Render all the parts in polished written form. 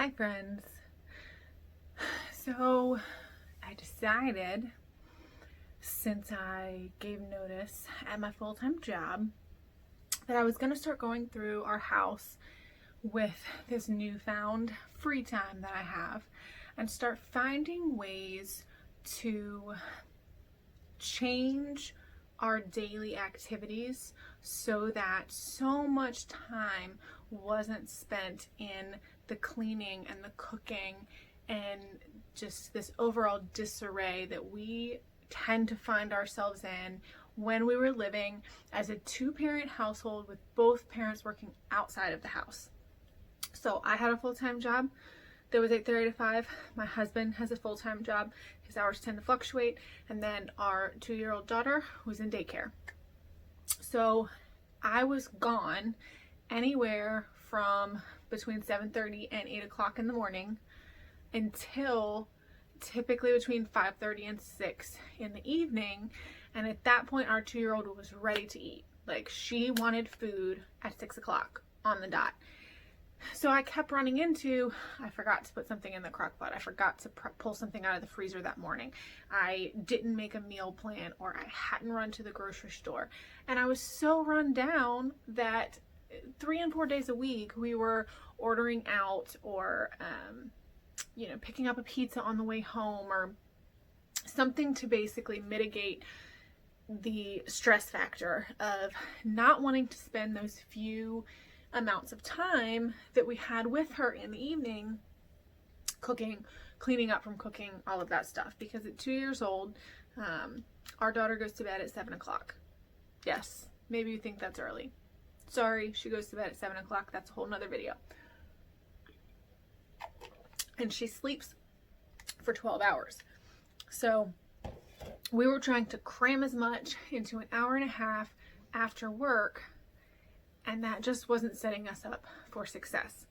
Hi friends. So I decided, since I gave notice at my full-time job, that I was going to start going through our house with this newfound free time that I have and start finding ways to change our daily activities so that so much time wasn't spent in the cleaning and the cooking and just this overall disarray that we tend to find ourselves in when we were living as a two-parent household with both parents working outside of the house. So I had a full-time job that was 8:30 to 5. My husband has a full-time job. His hours tend to fluctuate. And then our 2-year-old daughter was in daycare. So I was gone anywhere from between 7:30 and 8 o'clock in the morning until typically between 5:30 and 6 in the evening. And at that point, our 2-year-old was ready to eat. Like, she wanted food at 6 o'clock on the dot. So I kept running into, I forgot to put something in the crock pot. I forgot to pull something out of the freezer that morning. I didn't make a meal plan, or I hadn't run to the grocery store. And I was so run down that 3 and 4 days a week, we were ordering out or, picking up a pizza on the way home or something to basically mitigate the stress factor of not wanting to spend those few amounts of time that we had with her in the evening cooking, cleaning up from cooking, all of that stuff. Because at 2 years old, our daughter goes to bed at 7 o'clock. Yes, maybe you think that's early. Sorry, she goes to bed at 7 o'clock. That's a whole nother video. And she sleeps for 12 hours. So we were trying to cram as much into an hour and a half after work, and that just wasn't setting us up for success.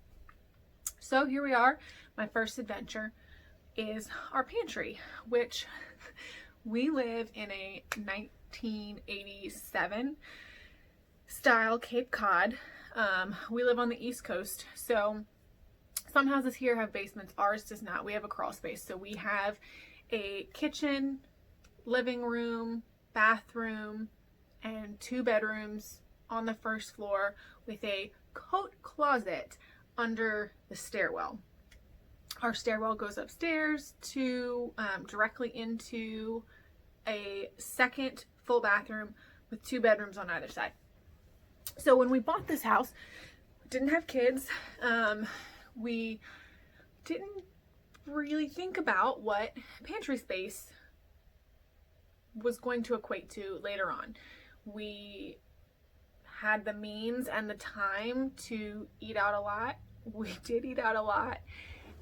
So here we are. My first adventure is our pantry, which we live in a 1987 style Cape Cod. We live on the East Coast, so some houses here have basements. Ours does not. We have a crawl space. So we have a kitchen, living room, bathroom, and 2 bedrooms on the first floor with a coat closet under the stairwell. Our stairwell goes upstairs to directly into a second full bathroom with 2 bedrooms on either side. So when we bought this house, we didn't have kids. We didn't really think about what pantry space was going to equate to later on. We had the means and the time to eat out a lot. We did eat out a lot,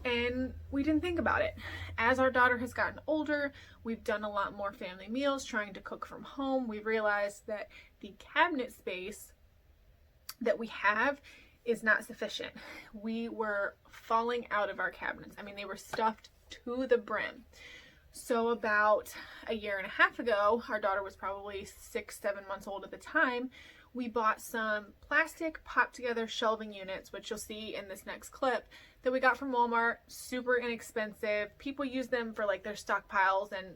and we didn't think about it. As our daughter has gotten older, we've done a lot more family meals, trying to cook from home. We realized that the cabinet space that we have is not sufficient. We were falling out of our cabinets. I mean, they were stuffed to the brim. So about a year and a half ago, our daughter was probably 6-7 months old at the time, we bought some plastic pop together shelving units, which you'll see in this next clip, that we got from Walmart. Super inexpensive. People use them for like their stockpiles and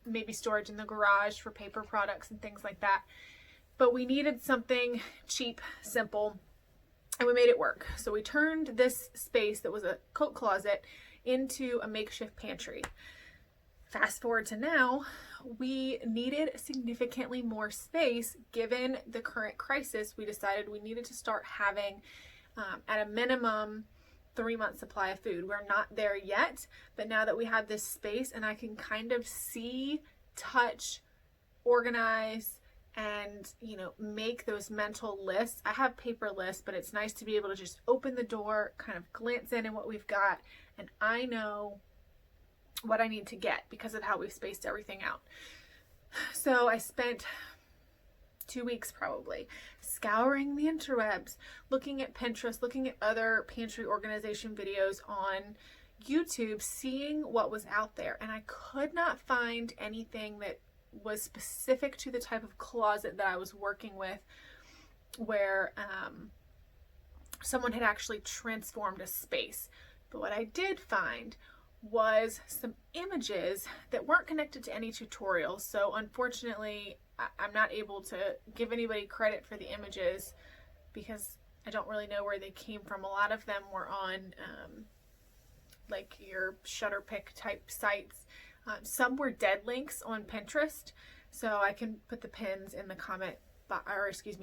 maybe storage in the garage for paper products and things like that. But we needed something cheap, simple, and we made it work. So we turned this space that was a coat closet into a makeshift pantry. Fast forward to now, we needed significantly more space. Given the current crisis, we decided we needed to start having, at a minimum, 3-month supply of food. We're not there yet, but now that we have this space and I can kind of see, touch, organize, and make those mental lists. I have paper lists, but it's nice to be able to just open the door, kind of glance in at what we've got, and I know what I need to get because of how we've spaced everything out. So I spent 2 weeks probably scouring the interwebs, looking at Pinterest, looking at other pantry organization videos on YouTube, seeing what was out there, and I could not find anything that was specific to the type of closet that I was working with, where someone had actually transformed a space But what I did find was some images that weren't connected to any tutorials. So unfortunately, I'm not able to give anybody credit for the images because I don't really know where they came from. A lot of them were on like your Shutterpick type sites. Some were dead links on Pinterest, so I can put the pins in the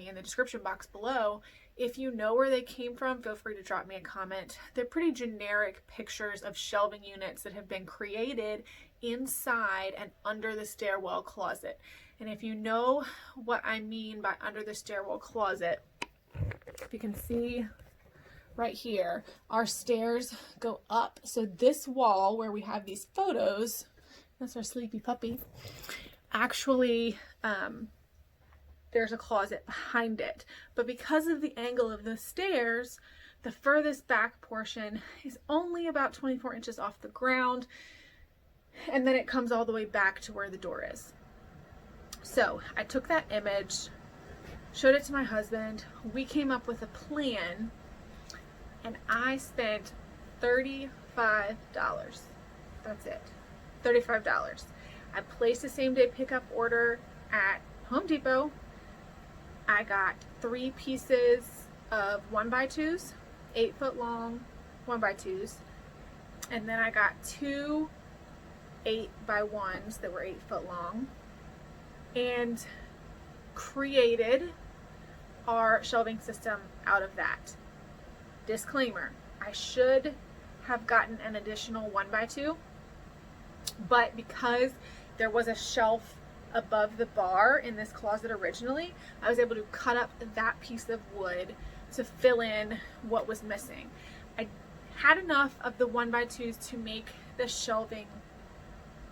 in the description box below. If you know where they came from, feel free to drop me a comment. They're pretty generic pictures of shelving units that have been created inside and under the stairwell closet. And if you know what I mean by under the stairwell closet, if you can see right here, our stairs go up. So this wall where we have these photos, that's our sleepy puppy, actually there's a closet behind it. But because of the angle of the stairs, the furthest back portion is only about 24 inches off the ground, and then it comes all the way back to where the door is. So I took that image, showed it to my husband, we came up with a plan, and I spent $35. That's it. $35. I placed a same day pickup order at Home Depot. I got 3 pieces of 1x2s, 8-foot long 1x2s, and then I got 2 8x1s that were 8-foot long, and created our shelving system out of that. Disclaimer, I should have gotten an additional 1x2, but because there was a shelf above the bar in this closet originally, I was able to cut up that piece of wood to fill in what was missing. I had enough of the 1x2s to make the shelving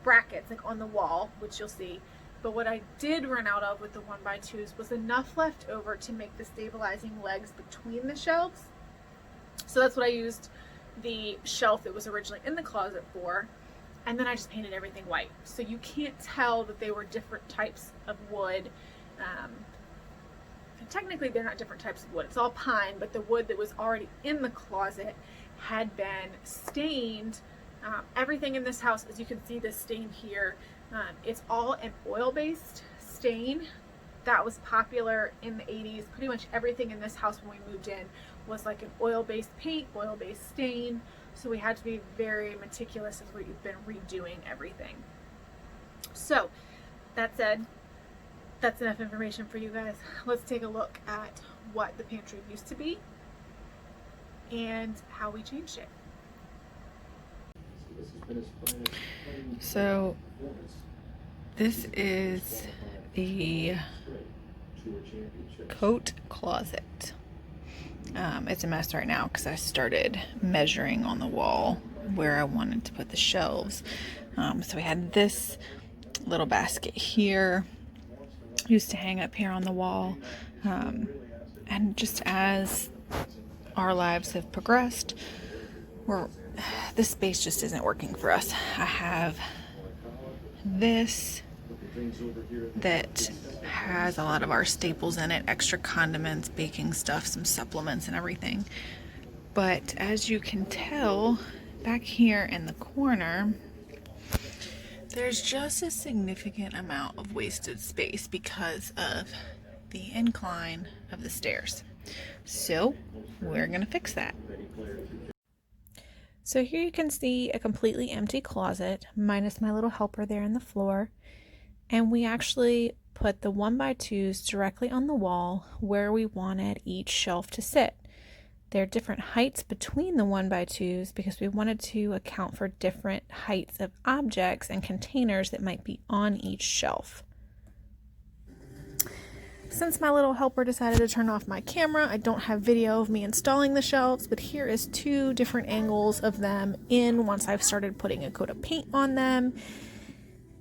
brackets like on the wall, which you'll see, but what I did run out of with the 1x2s was enough left over to make the stabilizing legs between the shelves. So that's what I used the shelf that was originally in the closet for. And then I just painted everything white. So you can't tell that they were different types of wood. Technically, they're not different types of wood. It's all pine, but the wood that was already in the closet had been stained. Everything in this house, as you can see this stain here, it's all an oil-based stain that was popular in the 80s. Pretty much everything in this house when we moved in was like an oil-based paint, oil-based stain. So we had to be very meticulous as we've been redoing everything. So that said, that's enough information for you guys. Let's take a look at what the pantry used to be and how we changed it. So this is the coat closet. It's a mess right now because I started measuring on the wall where I wanted to put the shelves. So we had this little basket here, used to hang up here on the wall. And just as our lives have progressed, this space just isn't working for us. I have this that has a lot of our staples in it, extra condiments, baking stuff, some supplements and everything. But as you can tell, back here in the corner, there's just a significant amount of wasted space because of the incline of the stairs. So we're gonna fix that. So here you can see a completely empty closet, minus my little helper there in the floor. And we actually put the 1x2s directly on the wall where we wanted each shelf to sit. There are different heights between the 1x2s because we wanted to account for different heights of objects and containers that might be on each shelf. Since my little helper decided to turn off my camera, I don't have video of me installing the shelves, but here is 2 different angles of them in once I've started putting a coat of paint on them.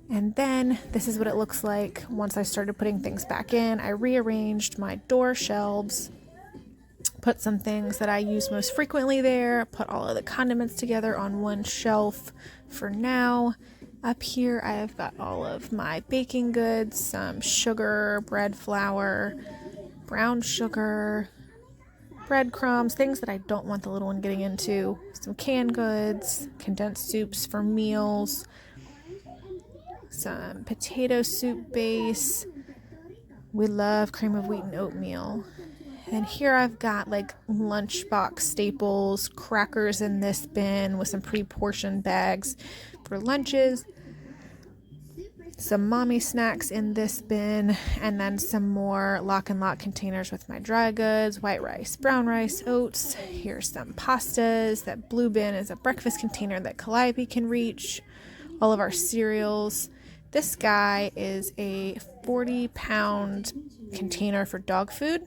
And then this is what it looks like once I started putting things back in. I rearranged my door shelves, put some things that I use most frequently there, put all of the condiments together on one shelf for now. Up here I've got all of my baking goods, some sugar, bread flour, brown sugar, breadcrumbs, things that I don't want the little one getting into, some canned goods, condensed soups for meals, some potato soup base. We love cream of wheat and oatmeal. And here I've got like lunchbox staples, crackers in this bin with some pre-portioned bags for lunches, some mommy snacks in this bin, and then some more lock and lock containers with my dry goods, white rice, brown rice, oats. Here's some pastas. That blue bin is a breakfast container that Calliope can reach. All of our cereals. This guy is a 40-pound container for dog food.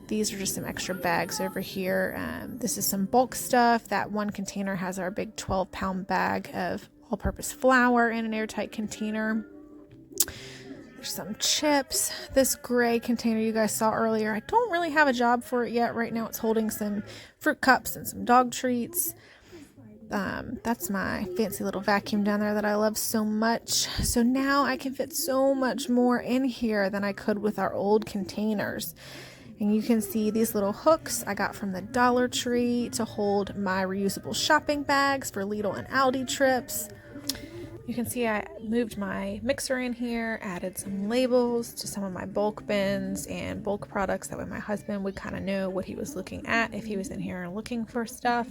These are just some extra bags over here. This is some bulk stuff. That one container has our big 12-pound bag of all-purpose flour in an airtight container. There's some chips. This gray container you guys saw earlier, I don't really have a job for it yet. Right now it's holding some fruit cups and some dog treats. That's my fancy little vacuum down there that I love so much. So now I can fit so much more in here than I could with our old containers. And you can see these little hooks I got from the Dollar Tree to hold my reusable shopping bags for Lidl and Aldi trips. You can see I moved my mixer in here, added some labels to some of my bulk bins and bulk products. That way my husband would kind of know what he was looking at if he was in here looking for stuff.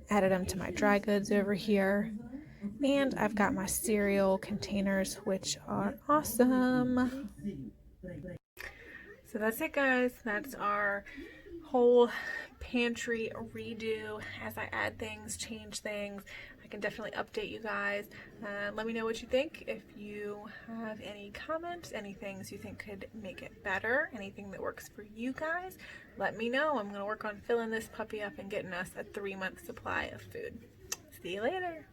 Added them to my dry goods over here. And I've got my cereal containers, which are awesome. So that's it, guys. That's our whole pantry redo. As I add things, change things, I can definitely update you guys. Let me know what you think. If you have any comments, any things you think could make it better, anything that works for you guys, let me know. I'm going to work on filling this puppy up and getting us a 3-month supply of food. See you later.